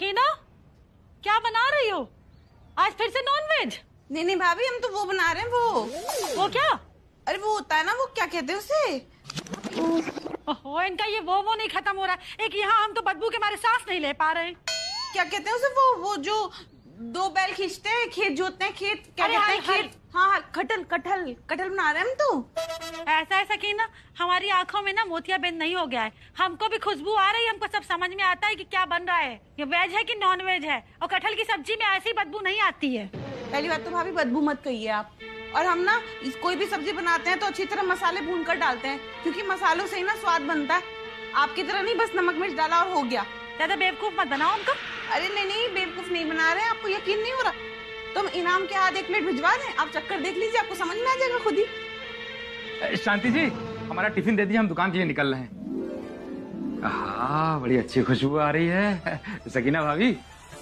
सकीना, क्या बना रही हो? आज फिर से नॉनवेज? नहीं भाभी, हम तो वो बना रहे हैं। वो क्या? अरे वो होता है ना, वो क्या कहते हैं उसे? ओहो, इनका ये वो नहीं खत्म हो रहा है। एक यहाँ हम तो बदबू के मारे सांस नहीं ले पा रहे हैं। क्या कहते हैं उसे? वो जो दो बैल खींचते हैं, खेत जोतते हैं, खेत क्या कहते हैं? खेत, हाँ, कटहल बना रहे हैं हम तो। ऐसा है सकीना, हमारी आंखों में ना मोतियाबिंद नहीं हो गया है। हमको भी खुशबू आ रही है, हमको सब समझ में आता है कि क्या बन रहा है। ये वेज है कि नॉन वेज है। और कटहल की सब्जी में ऐसी बदबू नहीं आती है। पहली बात तो भाभी बदबू मत कहिए आप। और हम ना कोई भी सब्जी बनाते हैं तो अच्छी तरह मसाले भून कर डालते हैं, क्योंकि मसालों से ही ना स्वाद बनता है। आपकी तरह नहीं बस नमक मिर्च डाला और हो गया। ज्यादा बेवकूफ मत बनाओ हमको। अरे नहीं, बेवकूफ नहीं बना रहे हैं। आपको यकीन नहीं हो रहा? तुम इनाम के हाथ 1 प्लेट भिजवा दें, आप चक्कर देख लीजिए, आपको समझ में आ जाएगा खुद ही। शांति जी, हमारा टिफिन दे दीजिए, हम दुकान के लिए निकल रहे हैं। हाँ, बड़ी अच्छी खुशबू आ रही है। सकीना भाभी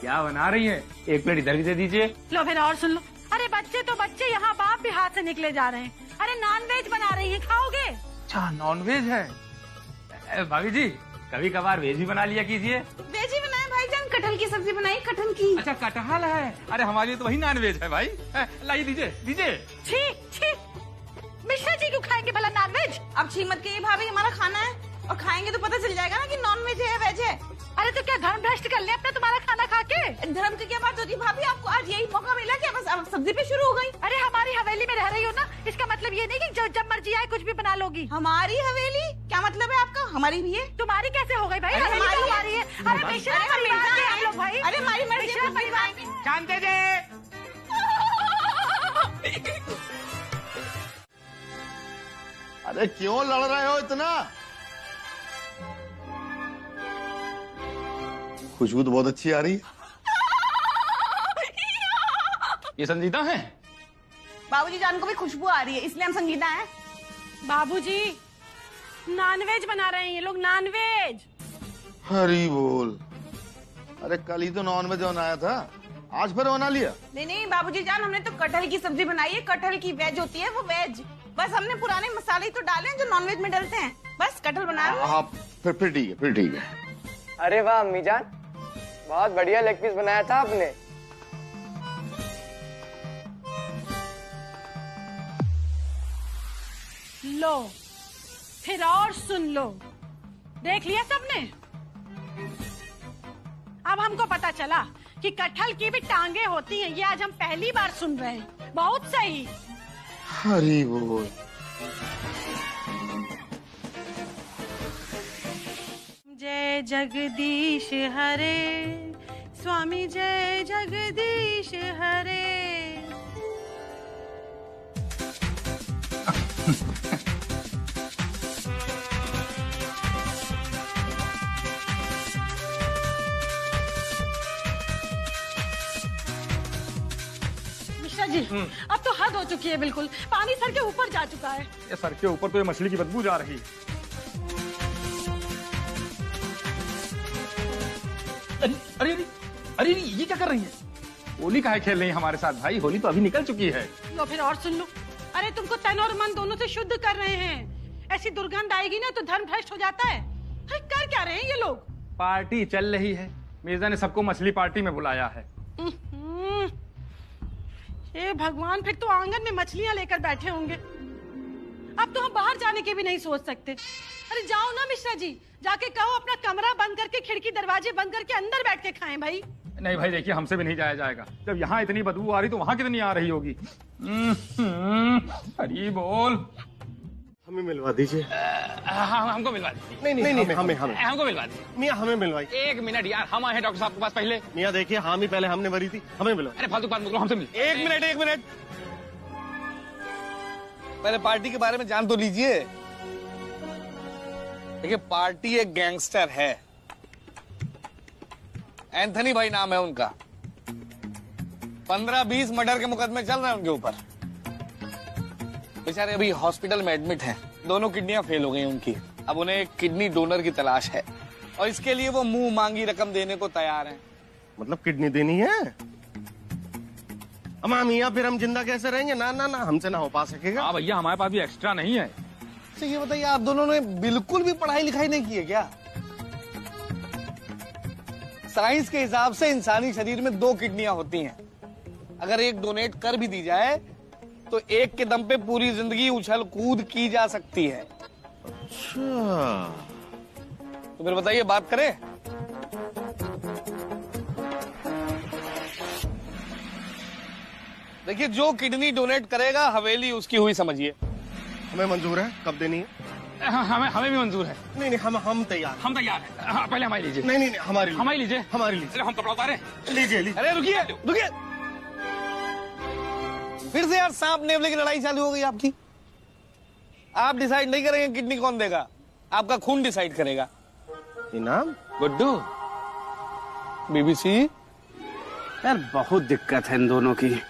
क्या बना रही है? 1 प्लेट इधर भी दे दीजिए। लो फिर और सुन लो। अरे बच्चे तो बच्चे, यहाँ बाप भी हाथ से निकले जा रहे हैं। अरे नॉनवेज बना रही है, खाओगे? अच्छा, नॉनवेज है। भाभी जी, कभी कभार वेज भी बना लिया कीजिए। वेज ही बनाए भाईजान, कटहल की सब्जी बनाई, कटहल की। अच्छा, कटहल है। अरे हमारे लिए तो वही नॉनवेज है भाई। लाइए, दीजिए। छी छी, मिश्रा जी क्यों खाएंगे भला नॉनवेज? अब छी मत कहिए भाभी, हमारा खाना है और खाएंगे तो पता चल जाएगा ना कि नॉन वेज है वेज है। अरे तो क्या धर्म भ्रष्ट कर ले अपना तुम्हारा खाना खा के? धर्म की क्या बात होती है भाभी? आपको आज यही मौका मिला कि बस अब सब्जी पे शुरू हो गई। अरे हमारी हवेली में रह रही हो ना, इसका मतलब ये नहीं कि जब मर्जी आए कुछ भी बना लोगी। हमारी हवेली? क्या मतलब है आपका? हमारी भी है। तुम्हारी कैसे हो गई भाई? अरे हमारी है। अरे मिश्रा परिवार के हम लोग भाई। अरे हमारी मर्जी, मिश्रा परिवार। शांति जी, अरे क्यों लड़ रहे हो इतना? खुशबू तो बहुत अच्छी आ रही है। ये संजीदा है? बाबूजी जान को भी खुशबू आ रही है, इसलिए हम संगीता हैं। बाबूजी नॉनवेज बना रहे हैं ये लोग, नॉनवेज। हरी बोल। अरे कल ही तो नॉनवेज बनाया था, आज फिर बना लिया? नहीं बाबूजी जान, हमने तो कटहल की सब्जी बनाई है। कटहल की वेज होती है, वो वेज। बस हमने पुराने मसाले ही तो डाले हैं जो नॉनवेज में डलते हैं। बस कटहल बनाया। हाँ, फिर ठीक है। अरे वाह अम्मी जान, बहुत बढ़िया लेग पीस बनाया था आपने। लो फिर और सुन लो। देख लिया सबने? अब हमको पता चला कि कटहल की भी टांगे होती हैं। ये आज हम पहली बार सुन रहे हैं। बहुत सही। हरी बोल। जय जगदीश हरे, स्वामी जय जगदीश हरे। मिश्रा जी, अब तो हद हो चुकी है बिल्कुल। पानी सर के ऊपर जा चुका है। ये सर के ऊपर तो ये मछली की बदबू जा रही है। अरे ये क्या कर रही है? होली काहे खेल रही है हमारे साथ भाई? होली तो अभी निकल चुकी है। लो फिर और सुन लो। अरे तुमको तन और मन दोनों से शुद्ध कर रहे हैं। ऐसी दुर्गंध आएगी ना तो धर्म भ्रष्ट हो जाता है। अरे कर क्या रहे हैं ये लोग? पार्टी चल रही है, मिर्जा ने सबको मछली पार्टी में बुलाया है। हे भगवान, फिर तो आंगन में मछलियां लेकर बैठे होंगे। अब तो हम बाहर जाने के भी नहीं सोच सकते। अरे जाओ ना मिश्रा जी, जाके कहो अपना कमरा बंद करके, खिड़की दरवाजे बंद करके अंदर बैठ के खाएं भाई। नहीं भाई देखिए, हमसे भी नहीं जाया जाएगा। जब यहाँ इतनी बदबू आ रही तो वहाँ कितनी आ रही होगी। हरी बोल। हमें मिलवा दीजिए। हाँ, हमको मिलवा दीजिए। नहीं हमें हमको मिलवा दीजिए। मियाँ हमें मिलवाई। 1 मिनट यार, हम आए हैं डॉक्टर साहब के पास पहले। मियाँ देखिए, हामी पहले हमने भरी थी, हमें मिलवाई। अरे फालतू बात मत करो, हमसे मिल। 1 मिनट पहले पार्टी के बारे में जान तो लीजिए। देखिए, पार्टी एक गैंगस्टर है, एंथनी भाई नाम है उनका। 15-20 मर्डर के मुकदमे चल रहे हैं उनके ऊपर। बेचारे अभी हॉस्पिटल में एडमिट हैं। दोनों किडनियां फेल हो गई उनकी। अब उन्हें एक किडनी डोनर की तलाश है और इसके लिए वो मुंह मांगी रकम देने को तैयार हैं। मतलब किडनी देनी है? अम्मा मियाँ, फिर हम जिंदा कैसे रहेंगे? ना हमसे ना हो पा सकेगा। हाँ भैया, हमारे पास भी एक्स्ट्रा नहीं है। तो ये बताइए, आप दोनों ने बिल्कुल भी पढ़ाई लिखाई नहीं की है क्या? साइंस के हिसाब से इंसानी शरीर में 2 किडनियां होती हैं। अगर एक डोनेट कर भी दी जाए तो एक के दम पे पूरी जिंदगी उछल कूद की जा सकती है। अच्छा, तो फिर बताइए, बात करें? देखिए, जो किडनी डोनेट करेगा हवेली उसकी हुई समझिए। हमें मंजूर है, कब देनी है? हमें भी मंजूर है। नहीं नहीं, हम तैयार हैं। हम तैयार हैं। हाँ, पहले हमारी लीजिए। नहीं नहीं, हमारी हमारी लीजिए। हमारी लीजिए। चलो हम कपड़ा उतारे। लीजिए लीजिए। अरे रुकिए रुकिए, फिर से यार सांप नेवले की लड़ाई चालू हो गई आपकी। आप डिसाइड नहीं करेंगे किडनी कौन देगा, आपका खून डिसाइड करेगा। इनाम? गुड्डू, बीबीसी, यार बहुत दिक्कत है इन दोनों की।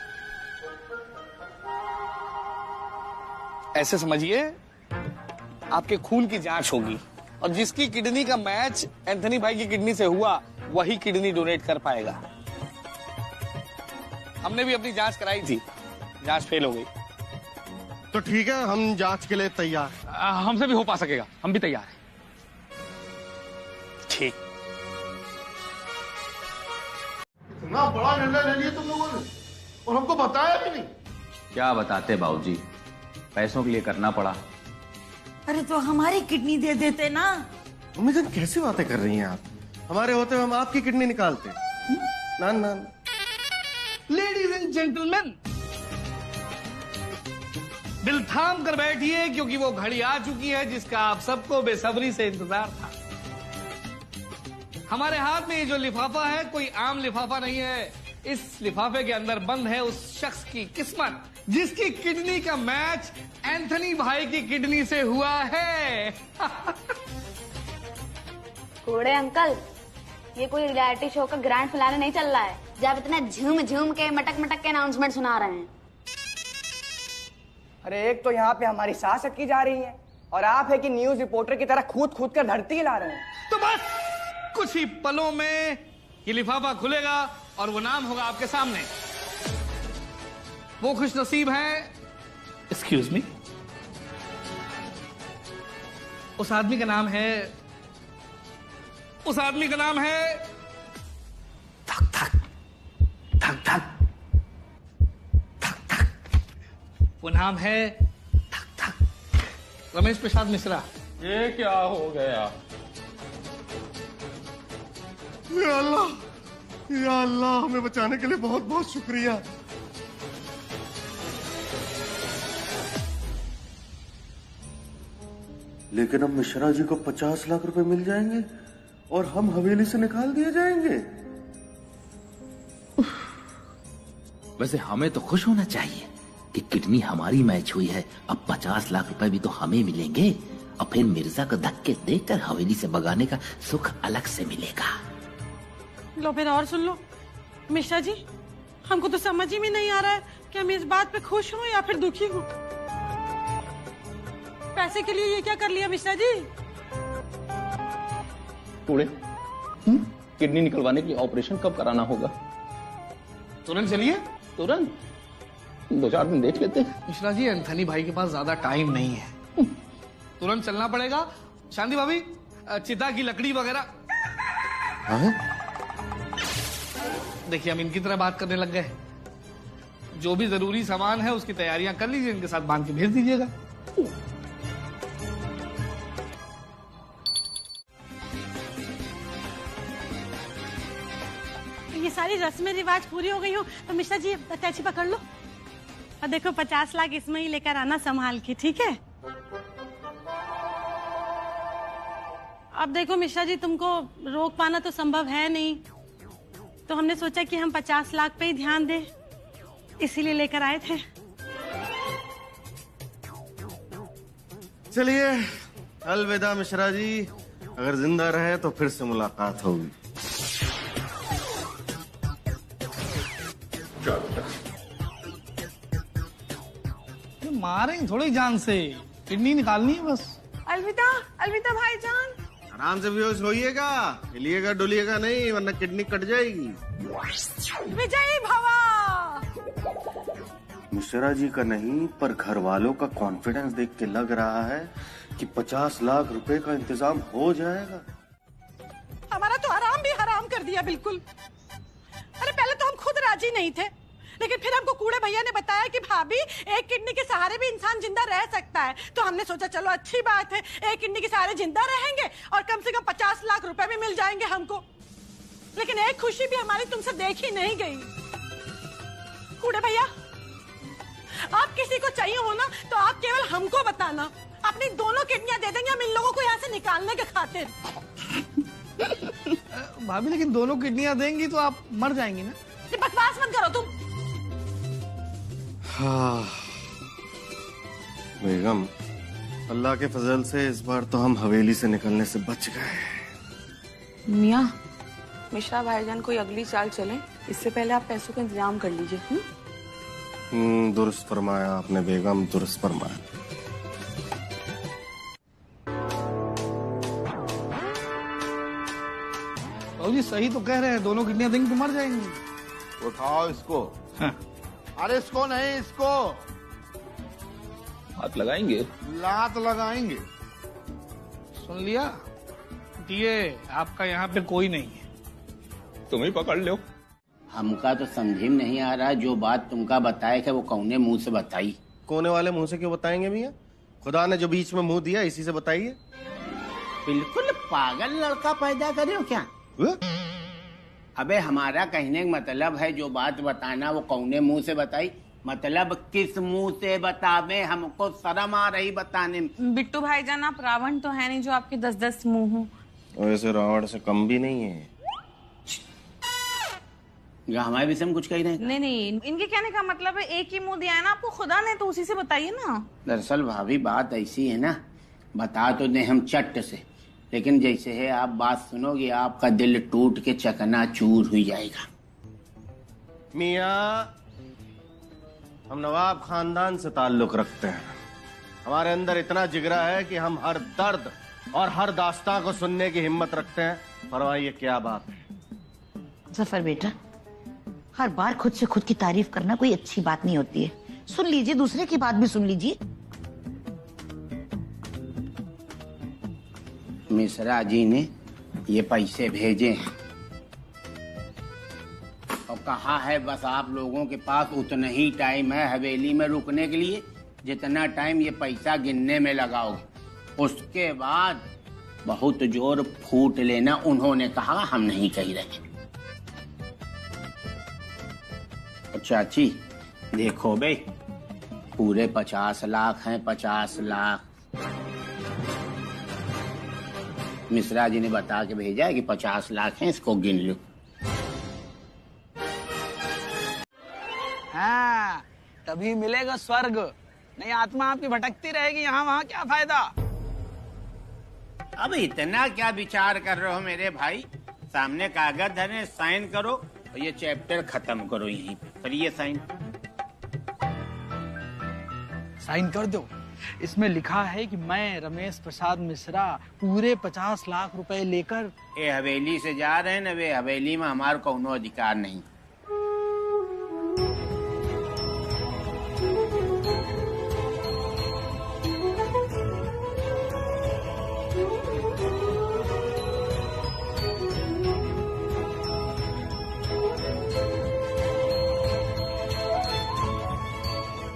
ऐसे समझिए, आपके खून की जांच होगी और जिसकी किडनी का मैच एंथनी भाई की किडनी से हुआ वही किडनी डोनेट कर पाएगा। हमने भी अपनी जांच कराई थी, जांच फेल हो गई। तो ठीक है, हम जांच के लिए तैयार। हमसे भी हो पा सकेगा, हम भी तैयार हैं। ठीक। इतना बड़ा निर्णय ले लिया तुम लोगों ने और हमको बताया भी नहीं। क्या बताते बाबूजी, पैसों के लिए करना पड़ा। अरे तो हमारी किडनी दे देते ना। मम्मी जान, कैसी बातें कर रही हैं आप? हमारे होते हुए हम आपकी किडनी निकालते। ना ना। लेडीज एंड जेंटलमैन, दिल थाम कर बैठिए क्योंकि वो घड़ी आ चुकी है जिसका आप सबको बेसब्री से इंतजार था। हमारे हाथ में ये जो लिफाफा है कोई आम लिफाफा नहीं है। इस लिफाफे के अंदर बंद है उस शख्स की किस्मत जिसकी किडनी का मैच एंथनी भाई की किडनी से हुआ है। कूड़े अंकल, ये कोई रियलिटी शो का ग्रैंड फिनाले नहीं चल रहा है जब इतना झूम झूम के मटक मटक के अनाउंसमेंट सुना रहे हैं। अरे एक तो यहाँ पे हमारी सांस अटकी जा रही है और आप है कि न्यूज रिपोर्टर की तरह कूद कूद कर धरती हिला रहे हैं। तो बस कुछ ही पलों में ये लिफाफा खुलेगा और वो नाम होगा आपके सामने। वो खुश नसीब है, एक्सक्यूज मी, उस आदमी का नाम है, उस आदमी का नाम है धक धक धक धक धक धक, वो नाम है धक धक रमेश प्रसाद मिश्रा। ये क्या हो गया? या अल्लाह, हमें बचाने के लिए बहुत बहुत शुक्रिया। लेकिन अब मिश्रा जी को 50 लाख रुपए मिल जाएंगे और हम हवेली से निकाल दिए जाएंगे। वैसे हमें तो खुश होना चाहिए कि किडनी हमारी मैच हुई है। अब 50 लाख रुपए भी तो हमें मिलेंगे और फिर मिर्जा को धक्के देकर हवेली से भगाने का सुख अलग से मिलेगा। लो फिर और सुन लो मिश्रा जी, हमको तो समझ ही में नहीं आ रहा है कि हम इस बात पे खुश हों या फिर दुखी हों। पैसे के लिए ये क्या कर लिया मिश्रा जी? कूड़े, किडनी निकलवाने के लिए ऑपरेशन कब कराना होगा? तुरंत चलिए। तुरंत? 2-4 दिन देख लेते हैं। मिश्रा जी, एंथनी भाई के पास ज्यादा टाइम नहीं है, तुरंत चलना पड़ेगा। शांति भाभी, चिता की लकड़ी वगैरह। देखिए, हम इनकी तरह बात करने लग गए। जो भी जरूरी सामान है उसकी तैयारियां कर लीजिए, इनके साथ बांध के भेज दीजिएगा। ये सारी रस्में रिवाज पूरी हो गई हो तो मिश्रा जी अटैची पकड़ लो और देखो 50 लाख इसमें ही लेकर आना संभाल के, ठीक है? अब देखो मिश्रा जी, तुमको रोक पाना तो संभव है नहीं, तो हमने सोचा कि हम 50 लाख पे ही ध्यान दें, इसीलिए लेकर आए थे। चलिए, अलविदा मिश्रा जी। अगर जिंदा रहे तो फिर से मुलाकात होगी। मारेंगे थोड़ी जान से, किडनी निकालनी है बस। अलविदा, अलविदा भाईजान। आराम से बेहोश होइएगा, हिलिएगा डुलिएगा नहीं वरना किडनी कट जाएगी। विजयी भवा। मिश्रा जी का नहीं पर घर वालों का कॉन्फिडेंस देख के लग रहा है कि 50 लाख रुपए का इंतजाम हो जाएगा। हमारा तो हराम भी हराम कर दिया दिया बिल्कुल। अरे पहले तो हम खुद राजी नहीं थे, लेकिन फिर हमको कूड़े भैया ने बताया कि भाभी एक किडनी के सहारे भी इंसान जिंदा रह सकता है, तो हमने सोचा चलो अच्छी बात है, एक किडनी के सहारे जिंदा रहेंगे और कम से कम 50 लाख रुपए भी मिल जाएंगे हमको। लेकिन एक खुशी भी हमारी तुमसे देखी नहीं गई। कूड़े भैया, आप किसी को चाहिए हो ना तो आप केवल हमको बताना, अपनी दोनों किडनियां दे देंगे हम इन लोगों को यहाँ से निकालने के खातिर। भाभी लेकिन दोनों किडनियां देंगी तो आप मर जाएंगी ना। बकवास मत करो तुम। हाँ बेगम, अल्लाह के फजल से इस बार तो हम हवेली से निकलने से बच गए। मियाँ, मिश्रा भाईजान कोई अगली चाल चले, इससे पहले आप पैसों का इंतजाम कर लीजिए। दुरुस्त फरमाया आपने बेगम, दुरुस्त फरमाया। जी सही तो कह रहे हैं, दोनों किडनियां देंगे तो मर जाएंगे। उठाओ इसको। हाँ। अरे इसको नहीं, इसको हाथ लगाएंगे, लात लगाएंगे। सुन लिया, ये आपका यहाँ पे कोई नहीं है, तुम ही पकड़ लो। हमका तो समझ में नहीं आ रहा, जो बात तुमका बताए थे वो कौने मुंह से बताई? कोने वाले मुंह से क्यों बताएंगे मियाँ? खुदा ने जो बीच में मुंह दिया इसी से बताइए। बिल्कुल पागल लड़का पैदा करे हो क्या? अबे हमारा कहने का मतलब है जो बात बताना वो कौने मुंह से बताई, मतलब किस मुंह से बतावे? हमको शर्म आ रही बताने में। बिट्टू भाईजान, आप रावण तो है नहीं जो आपके 10-10 मुंह हो। वैसे रावण से कम भी नहीं है। हमारे विषय में कुछ कह रहे हैं? नहीं नहीं, इनके कहने का मतलब है एक ही मुंह दिया है ना आपको खुदा ने, तो उसी से बताइए ना। दरअसल भाभी बात ऐसी है ना, बता तो दे हम चट से, लेकिन जैसे है आप बात सुनोगे आपका दिल टूट के चकनाचूर हो जाएगा। मियाँ, हम नवाब खानदान से ताल्लुक रखते हैं, हमारे अंदर इतना जिगरा है कि हम हर दर्द और हर दास्तां को सुनने की हिम्मत रखते हैं। फरमाइए क्या बात है? जफर बेटा, हर बार खुद से खुद की तारीफ करना कोई अच्छी बात नहीं होती है। सुन लीजिए, दूसरे की बात भी सुन लीजिए। मिश्रा जी ने ये पैसे भेजे हैं और कहा है बस आप लोगों के पास उतना ही टाइम है हवेली में रुकने के लिए जितना टाइम ये पैसा गिनने में लगाओगे। उसके बाद बहुत जोर फूट लेना। उन्होंने कहा, हम नहीं कह रहे। चाची देखो बे, पूरे 50 लाख हैं, 50 लाख। मिश्रा जी ने बता के भेजा है कि 50 लाख हैं, इसको गिन लो। हाँ, तभी मिलेगा स्वर्ग, नहीं आत्मा आपकी भटकती रहेगी यहाँ वहाँ, क्या फायदा? अब इतना क्या विचार कर रहे हो मेरे भाई? सामने कागज धरे, साइन करो और ये चैप्टर खत्म करो यहीं पे। करिए साइन। साइन कर दो। इसमें लिखा है कि मैं रमेश प्रसाद मिश्रा पूरे 50 लाख रुपए लेकर ये हवेली से जा रहे हैं ना, वे हवेली में हमारा कोनो अधिकार नहीं।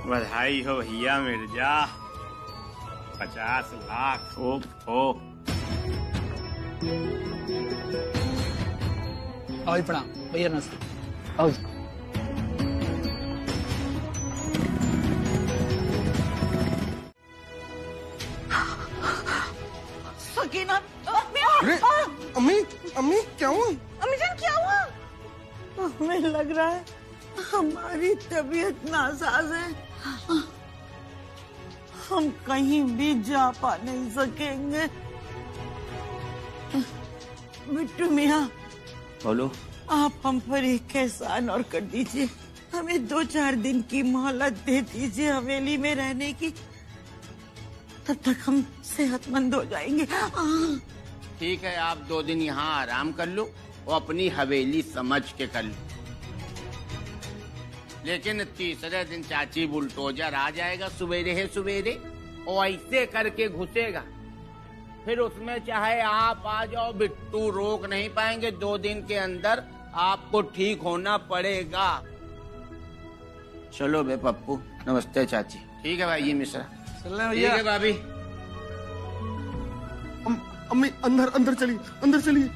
बधाई हो भैया मिर्जा, 50 लाख। हो आओ प्रणाम भैया, नमस्ते। आओ जी। सकीना, अम्मी, अम्मी क्या हुआ? अम्मी जान क्या हुआ? हमें लग रहा है हमारी तबीयत नासाज है, हम कहीं भी जा पा नहीं सकेंगे। बिट्टू मियाँ, बोलो। आप हम पर एक एहसान और कर दीजिए, हमें 2-4 दिन की मोहलत दे दीजिए हवेली में रहने की, तब तक हम सेहतमंद हो जाएंगे। ठीक है, आप 2 दिन यहाँ आराम कर लो और अपनी हवेली समझ के कर लो, लेकिन तीसरे दिन चाची बुलडोजर आ जाएगा सवेरे है सवेरे और ऐसे करके घुसेगा फिर उसमें चाहे आप आ जाओ, बिट्टू रोक नहीं पाएंगे। 2 दिन के अंदर आपको ठीक होना पड़ेगा। चलो बे पप्पू। नमस्ते चाची। ठीक है भाई जी मिश्रा। ठीक है भाभी। अम्मी अंदर अंदर चलिए, अंदर चलिए।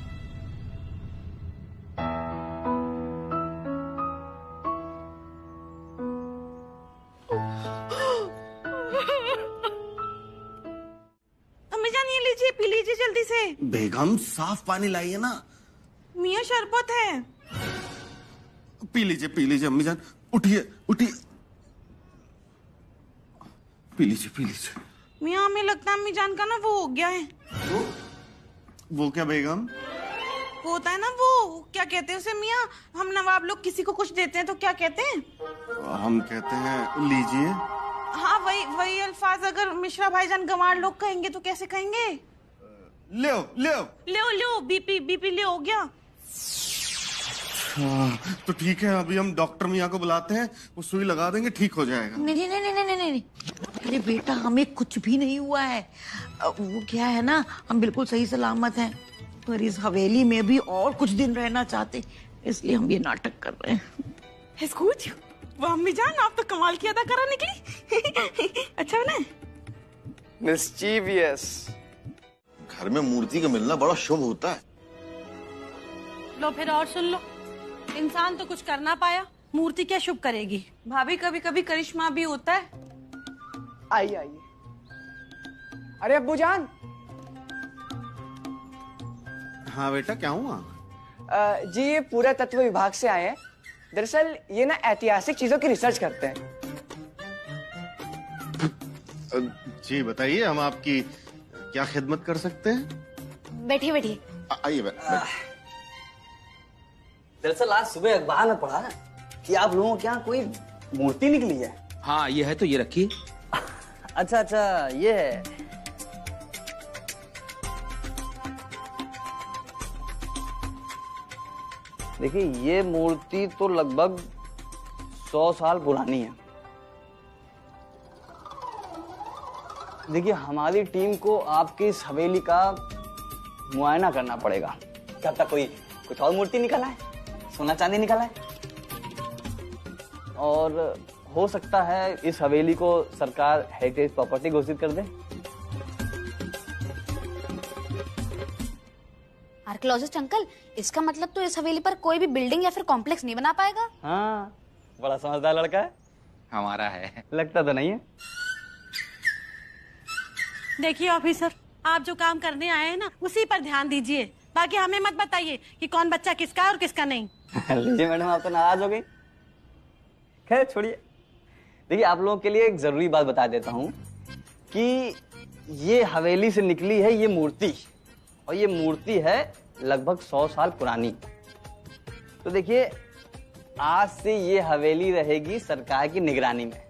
अम्मी जान ये लीजिए, पी लीजिए जल्दी से। बेगम साफ पानी लाइए ना। मियाँ शरबत है। पी लीजिए अम्मी जान। उठिए उठिए, पी लीजिए। मियाँ हमें लगता है अम्मी जान का ना वो हो गया है। वो क्या बेगम? वो होता है ना, वो क्या कहते हैं उसे मियाँ, हम नवाब लोग किसी को कुछ देते हैं तो क्या कहते हैं? हम कहते हैं लीजिए। हाँ वही अल्फाज अगर मिश्रा भाईजान गंवार लोग कहेंगे तो कैसे कहेंगे? ले बीपी ले हो गया। तो ठीक है, अभी हम डॉक्टर मियाँ को बुलाते हैं, वो सुई लगा देंगे, ठीक हो जाएगा। नहीं। अरे बेटा हमें कुछ भी नहीं हुआ है। वो क्या है ना, हम बिल्कुल सही सलामत हैं, पर इस हवेली में भी और कुछ दिन रहना चाहते, इसलिए हम ये नाटक कर रहे हैं। कुछ वो अम्मी जान आप तो कमाल की अदा करा निकली। अच्छा ना मिस्चीवियस। घर में मूर्ति का मिलना बड़ा शुभ होता है। लो फिर और सुन लो, इंसान तो कुछ कर ना पाया, मूर्ति क्या शुभ करेगी। भाभी कभी कभी करिश्मा भी होता है। आइए। अरे अब्बू जान। हाँ बेटा क्या हुआ? जी ये पूरा तत्व विभाग से आए हैं। दरअसल ये ना ऐतिहासिक चीजों की रिसर्च करते हैं। जी बताइए, हम आपकी क्या खिदमत कर सकते हैं? बैठिए। आइए दरअसल आज सुबह अखबार में पढ़ा कि आप लोगों के यहाँ कोई मूर्ति निकली है। हाँ ये है, तो ये रखिए। अच्छा ये है। देखिए ये मूर्ति तो लगभग 100 साल पुरानी है। देखिए हमारी टीम को आपकी इस हवेली का मुआयना करना पड़ेगा। क्या पता कोई कुछ और मूर्ति निकला है, सोना चांदी निकला है, और हो सकता है इस हवेली को सरकार हेरिटेज प्रॉपर्टी घोषित कर दे। आर्कियोलॉजिस्ट अंकल, इसका मतलब तो इस हवेली पर कोई भी बिल्डिंग या फिर कॉम्प्लेक्स नहीं बना पाएगा। हाँ बड़ा समझदार लड़का है। हमारा है। लगता तो नहीं है। देखिए ऑफिसर, आप जो काम करने आए हैं ना उसी पर ध्यान दीजिए, बाकी हमें मत बताइए कि कौन बच्चा किसका है और किसका नहीं। लीजिए मैडम, आप तो नाराज हो गई। खैर छोड़िए। देखिए आप लोगों के लिए एक जरूरी बात बता देता हूँ कि ये हवेली से निकली है ये मूर्ति, और ये मूर्ति है लगभग 100 साल पुरानी। तो देखिए आज से ये हवेली रहेगी सरकार की निगरानी में,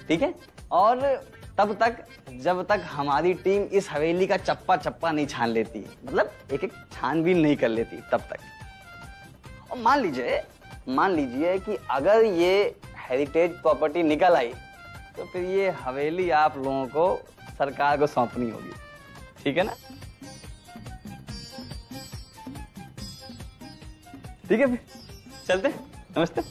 ठीक है? और तब तक जब तक हमारी टीम इस हवेली का चप्पा चप्पा नहीं छान लेती, मतलब एक एक छानबीन नहीं कर लेती, तब तक। और मान लीजिए कि अगर ये हेरिटेज प्रॉपर्टी निकल आई तो फिर ये हवेली आप लोगों को सरकार को सौंपनी होगी, ठीक है ना? ठीक है फिर चलते। नमस्ते।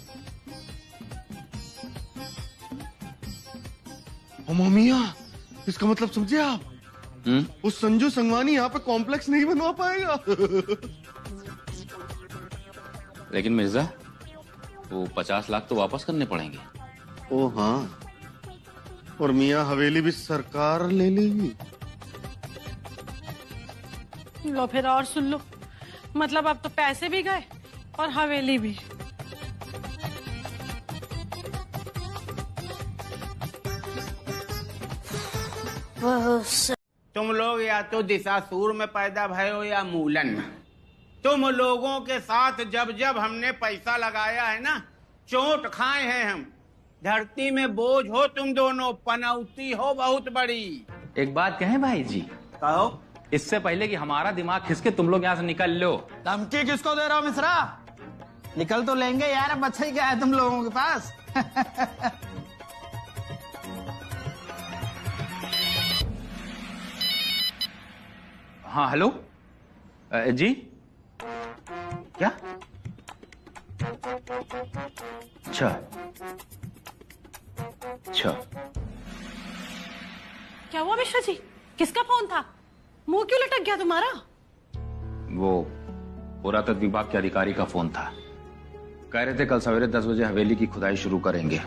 मिया, इसका मतलब समझे आप? उस संजू संगवानी यहाँ पे कॉम्प्लेक्स नहीं बनवा पाएगा। लेकिन मिर्जा, वो 50 लाख तो वापस करने पड़ेंगे। ओ हाँ, और मियाँ हवेली भी सरकार ले लेगी। लो फिर और सुन लो, मतलब अब तो पैसे भी गए और हवेली भी। तुम लोग या तो दिशासूर में पैदा भय हो या मूलन में। तुम लोगों के साथ जब जब हमने पैसा लगाया है ना, चोट खाए हैं हम। धरती में बोझ हो तुम दोनों, पनौती हो बहुत बड़ी। एक बात कहें भाई जी? कहो। इससे पहले कि हमारा दिमाग खिसके तुम लोग यहाँ से निकल लो। धमकी किसको दे रहा हो मिश्रा? निकल तो लेंगे यार, अब अच्छा ही क्या है तुम लोगों के पास। हाँ हेलो जी क्या? अच्छा अच्छा। क्या हुआ मिश्रा जी? किसका फोन था? मुंह क्यों लटक गया तुम्हारा? वो पुरातत्व विभाग के अधिकारी का फोन था। कह रहे थे कल सवेरे 10 बजे हवेली की खुदाई शुरू करेंगे,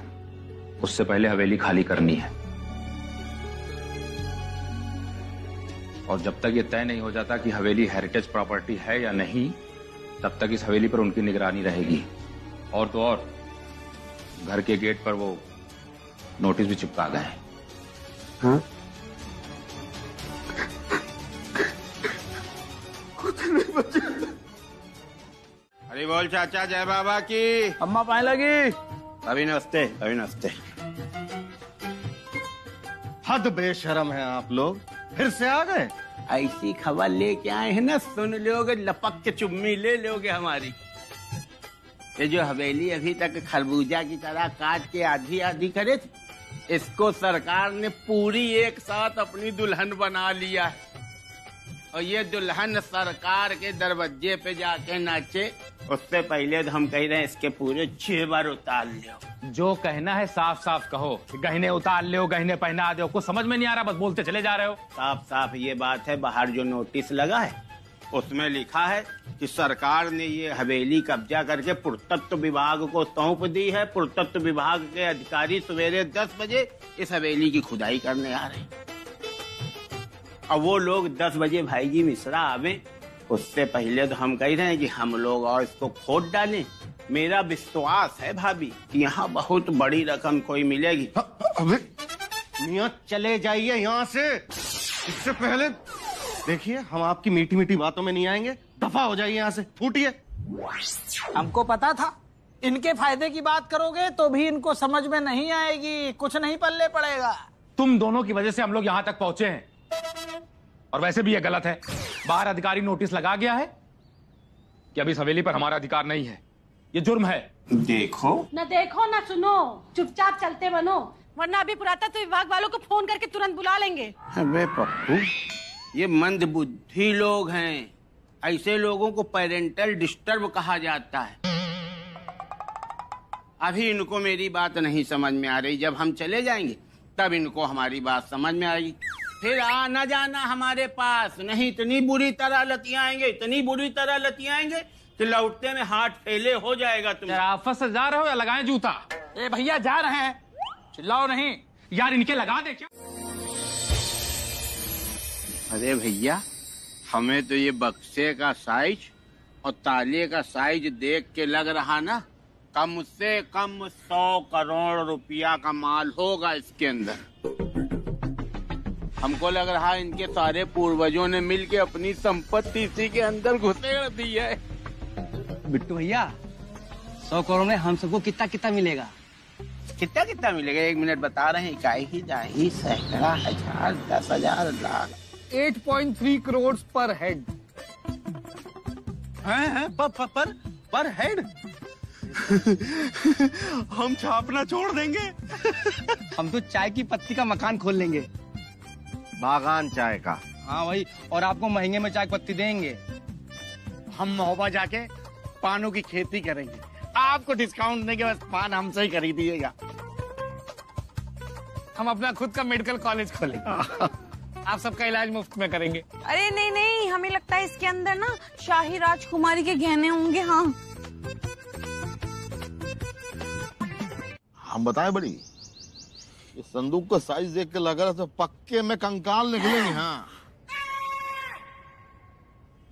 उससे पहले हवेली खाली करनी है। और जब तक ये तय नहीं हो जाता कि हवेली हेरिटेज प्रॉपर्टी है या नहीं, तब तक इस हवेली पर उनकी निगरानी रहेगी। और तो और घर के गेट पर वो नोटिस भी चिपका गए हैं। हाँ? अरे बोल चाचा जय बाबा की। अम्मा पाए लगी। अभी नमस्ते, अभी नमस्ते। हद बेशरम है आप लोग, फिर से आ गए। ऐसी खबर लेके आए हैं ना, सुन लोगे, लपक के चुम्मी ले लोगे हमारी। ये जो हवेली अभी तक खरबूजा की तरह काट के आधी आधी करे थे, इसको सरकार ने पूरी एक साथ अपनी दुल्हन बना लिया है। और ये दुल्हन सरकार के दरवाजे पे जाके नाचे, उससे पहले तो हम कह रहे हैं इसके पूरे 6 बार उतार लो। जो कहना है साफ साफ कहो, गहने उतार लो, गहने पहना दो। कुछ समझ में नहीं आ रहा, बस बोलते चले जा रहे हो। साफ साफ ये बात है, बाहर जो नोटिस लगा है उसमें लिखा है कि सरकार ने ये हवेली कब्जा करके पुरातत्व विभाग को सौंप दी है। पुरातत्व विभाग के अधिकारी सवेरे 10 बजे इस हवेली की खुदाई करने आ रहे हैं। अब वो लोग 10 बजे भाई जी मिश्रा आवे, उससे पहले तो हम कह रहे हैं कि हम लोग और इसको खोद डालें। मेरा विश्वास है भाभी कि यहाँ बहुत बड़ी रकम कोई मिलेगी। अबे मियां चले जाइए यहाँ से, इससे पहले देखिए हम आपकी मीठी मीठी बातों में नहीं आएंगे। दफा हो जाइए यहाँ से, फूटिए। हमको पता था इनके फायदे की बात करोगे तो भी इनको समझ में नहीं आएगी, कुछ नहीं पल्ले पड़ेगा। तुम दोनों की वजह से हम लोग यहाँ तक पहुंचे हैं। और वैसे भी यह गलत है। बाहर अधिकारी नोटिस लगा गया है कि अभी इस हवेली पर हमारा अधिकार नहीं है। ये जुर्म है। देखो न देखो न सुनो, चुपचाप चलते बनो, वरना अभी पुरातत्व विभाग वालों को फोन करके तुरंत बुला लेंगे। अबे पप्पू, ये मंद बुद्धि लोग हैं। ऐसे लोगों को पेरेंटल डिस्टर्ब कहा जाता है। अभी इनको मेरी बात नहीं समझ में आ रही, जब हम चले जाएंगे तब इनको हमारी बात समझ में आएगी। फिर आना जाना हमारे पास नहीं, इतनी बुरी तरह लतियाएंगे, इतनी बुरी तरह लतियाएंगे कि लौटते में हाथ फैले हो जाएगा। तुम आफत से जा रहे हो या लगाएं जूता? ए भैया जा रहे हैं, चिल्लाओ नहीं। यार इनके लगा दे क्या? अरे भैया, हमें तो ये बक्से का साइज और ताले का साइज देख के लग रहा ना, कम से कम 100 करोड़ रुपया का माल होगा इसके अंदर। हमको लग रहा है इनके सारे पूर्वजों ने मिलके अपनी संपत्ति इसी के अंदर घुसेड़ दी है। बिट्टू भैया, 100 करोड़ में हम सबको कितना कितना मिलेगा? कितना कितना मिलेगा? 1 मिनट बता रहे हैं। इकाई ही जाही, सैकड़ा, हजार, 10,000, लाख। 8.3 करोड़ पर हेड। पर हेड? हम छापना छोड़ देंगे। हम तो चाय की पत्ती का मकान खोल लेंगे। बागान चाय का? हाँ भाई, और आपको महंगे में चाय पत्ती देंगे। हम महोबा जाके पानों की खेती करेंगे, आपको डिस्काउंट देंगे, बस पान हमसे ही खरीदिएगा। हम अपना खुद का मेडिकल कॉलेज खोलेंगे। आप सबका इलाज मुफ्त में करेंगे। अरे नहीं नहीं, हमें लगता है इसके अंदर ना शाही राजकुमारी के गहने होंगे। हाँ हम बताएं बड़ी, ये संदूक का साइज देख के लग रहा था पक्के में कंकाल निकलेंगे। हाँ,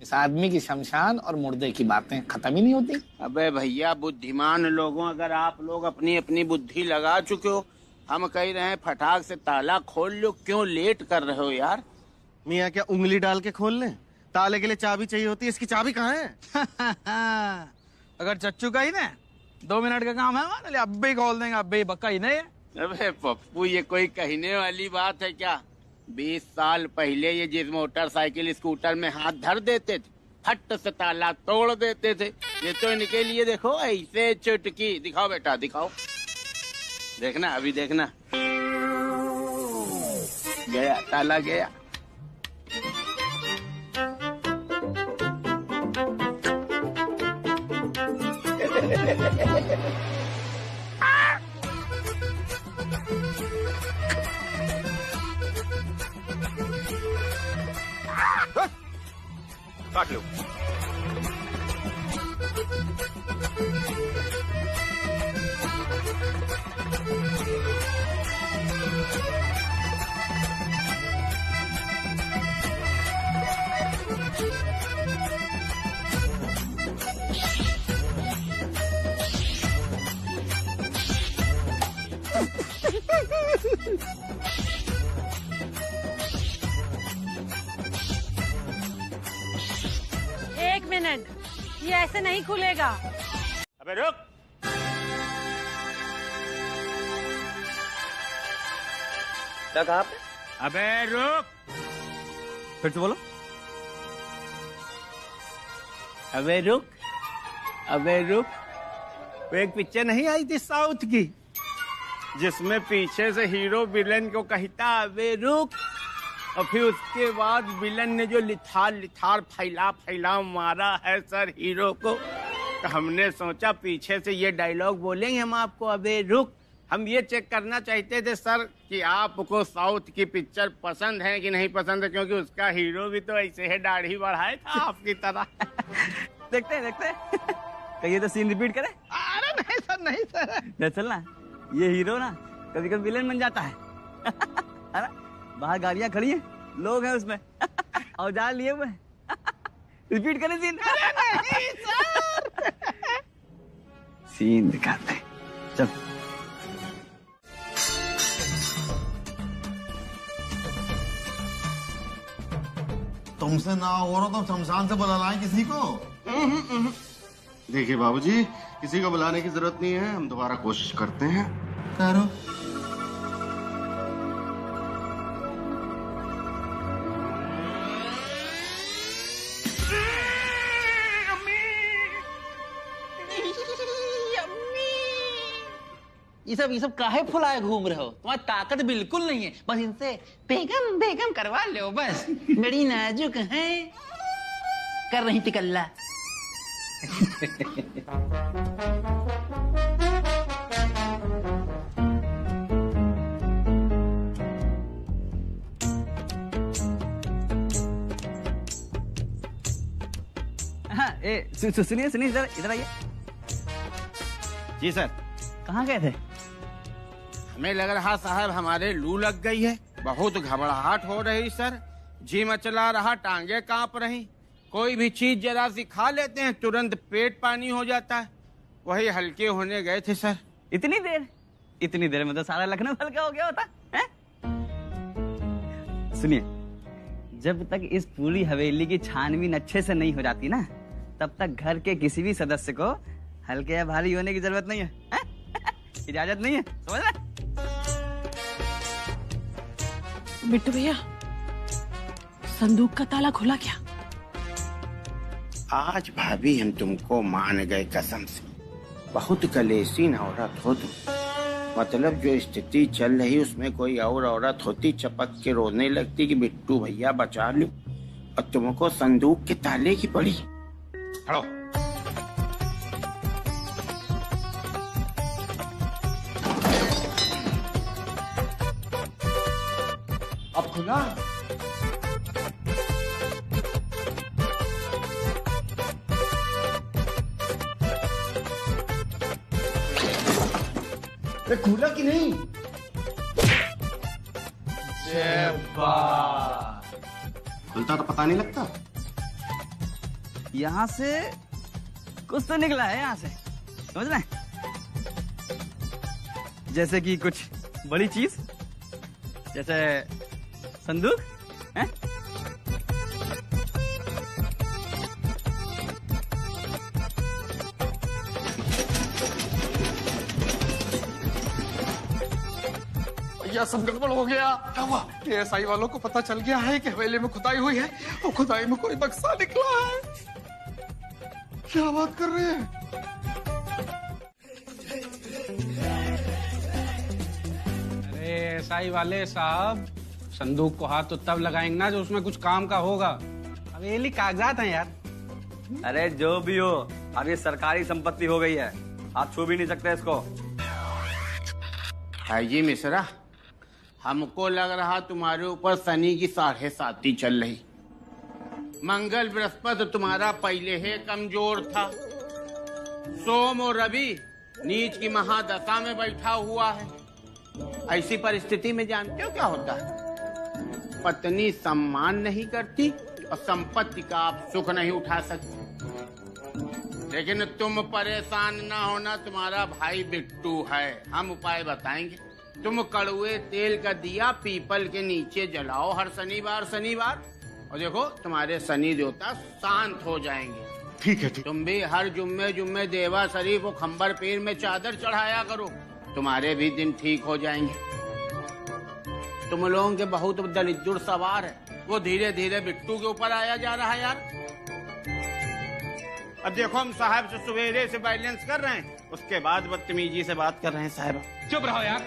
इस आदमी की शमशान और मुर्दे की बातें खत्म ही नहीं होती। अबे भैया बुद्धिमान लोगों, अगर आप लोग अपनी अपनी बुद्धि लगा चुके हो, हम कह रहे हैं फटाक से ताला खोल लो। क्यों लेट कर रहे हो यार? मियाँ क्या उंगली डाल के खोल लें? ताले के लिए चाबी चाहिए होती है, इसकी चाबी कहाँ है? अगर चच्चू का ही ना 2 मिनट का काम है, मान लिया अब ही खोल देंगे, अब ही बक्का ही नहीं है। अबे पप्पू, ये कोई कहने वाली बात है क्या? 20 साल पहले ये जिस मोटरसाइकिल स्कूटर में हाथ धर देते थे, फट से ताला तोड़ देते थे। ये तो इनके लिए देखो ऐसे चुटकी। दिखाओ बेटा, दिखाओ, देखना, अभी देखना। गया ताला, गया। काट लो। एक मिनट, ये ऐसे नहीं खुलेगा। अबे रुक। क्या कहा आपने? अबे रुक। फिर से बोलो। अबे रुक, अबे रुक। वो एक पिक्चर नहीं आई थी साउथ की, जिसमें पीछे से हीरो विलन को कहता अबे रुक, और फिर उसके बाद विलन ने जो लिथार फैला मारा है सर हीरो को, तो हमने सोचा पीछे से ये डायलॉग बोलेंगे हम आपको, अबे रुक। हम ये चेक करना चाहते थे सर कि आपको साउथ की पिक्चर पसंद है कि नहीं पसंद है, क्योंकि उसका हीरो भी तो ऐसे ही दाढ़ी बढ़ाए था आपकी तरह। देखते हैं कहिए तो सीन रिपीट करें। अरे नहीं सर, नहीं सर। चलना, ये हीरो ना कभी कभी विलेन बन जाता है। अरे बाहर गाड़ियां खड़ी हैं, लोग हैं उसमें, औजार लिए हुए। रिपीट करें सीन। नहीं सर। सीन दिखाते हैं, चल। तुमसे ना हो रहा तो शमशान से बुला लाएं किसी को। देखिए बाबूजी, किसी को बुलाने की जरूरत नहीं है, हम दोबारा कोशिश करते हैं। करो। ये सब काहे फुलाए घूम रहे हो? तुम्हारी ताकत बिल्कुल नहीं है, बस इनसे बेगम बेगम करवा लो बस। बड़ी नाजुक है, कर रही टिकल्ला। हाँ, सुनिए इधर आइए। जी सर। कहाँ गए थे? हमें लग रहा साहब हमारे लू लग गई है, बहुत घबराहट हो रही सर, जी मचला रहा, टांगे कांप रही, कोई भी चीज जरा सी खा लेते हैं तुरंत पेट पानी हो जाता है, वही हल्के होने गए थे सर। इतनी देर में तो सारा लखनऊ हल्का हो गया होता है? सुनिए, जब तक इस पूरी हवेली की छानबीन अच्छे से नहीं हो जाती ना, तब तक घर के किसी भी सदस्य को हल्के या भारी होने की जरूरत नहीं है। इजाजत नहीं है, समझ रहे? बिट्टू भैया, संदूक का ताला खुला क्या? आज भाभी हम तुमको मान गए कसम से, बहुत कलेसी औरत हो तुम। मतलब जो स्थिति चल रही उसमें कोई और औरत होती चपक के रोने लगती कि बिट्टू भैया बचा लो, और तुमको संदूक के ताले की पड़ी। खड़ो। अब खुला। खुला कि नहीं? खुलता तो पता नहीं लगता। यहाँ से कुछ तो निकला है, यहाँ से, समझ रहे? जैसे कि कुछ बड़ी चीज, जैसे संदूक है? यह सब गड़बड़ हो गया। क्या हुआ? एएसआई वालों को पता चल गया है कि हवेली में खुदाई हुई है और खुदाई में कोई बक्सा निकला है। क्या बात कर रहे हैं? अरे एएसआई वाले साहब, संदूक को हाथ तो तब लगाएंगे ना जो उसमें कुछ काम का होगा। हवेली कागजात हैं यार। अरे जो भी हो, अब ये सरकारी संपत्ति हो गई है, आप छू भी नहीं सकते इसको। भाई जी मिश्रा, हमको लग रहा तुम्हारे ऊपर शनि की 7.5 चल रही। मंगल बृहस्पति तुम्हारा पहले ही कमजोर था, सोम और रवि नीच की महादशा में बैठा हुआ है। ऐसी परिस्थिति में जानते हो क्या होता है? पत्नी सम्मान नहीं करती और संपत्ति का आप सुख नहीं उठा सकते। लेकिन तुम परेशान ना होना, तुम्हारा भाई बिट्टू है, हम उपाय बताएंगे। तुम कड़ुए तेल का दिया पीपल के नीचे जलाओ हर शनिवार और देखो तुम्हारे शनि देवता शांत हो जाएंगे। ठीक है, ठीक। तुम भी हर जुम्मे देवा शरीफ को खंबर पीर में चादर चढ़ाया करो, तुम्हारे भी दिन ठीक हो जाएंगे। तुम लोगों के बहुत दलिद्र सवार है, वो धीरे धीरे बिट्टू के ऊपर आया जा रहा है यार। अब देखो हम साहब से सवेरे से बैलेंस कर रहे हैं, उसके बाद बदतमीजी से बात कर रहे हैं साहब। चुप रहो यार,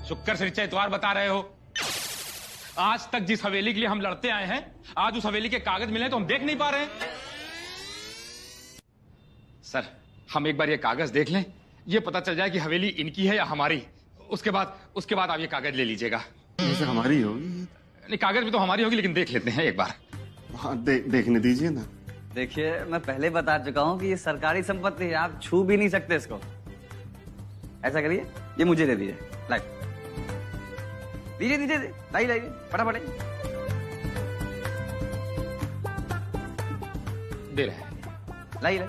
शुक्र से इतवार बता रहे हो। आज तक जिस हवेली के लिए हम लड़ते आए हैं, आज उस हवेली के कागज मिले तो हम देख नहीं पा रहे हैं। सर, हम एक बार ये कागज देख लें, ये पता चल जाए कि हवेली इनकी है या हमारी। उसके बाद आप ये कागज ले लीजिएगा। जैसे हमारी होगी। नहीं, कागज भी तो हमारी होगी, लेकिन देख लेते हैं एक बार। हाँ, देखने दीजिए ना। देखिए, मैं पहले बता चुका हूँ कि ये सरकारी संपत्ति है, आप छू भी नहीं सकते इसको। ऐसा करिए, ये मुझे दे दीजिए। लाइए दीजिए, लाइए फटाफट दे रहे हैं। लाइए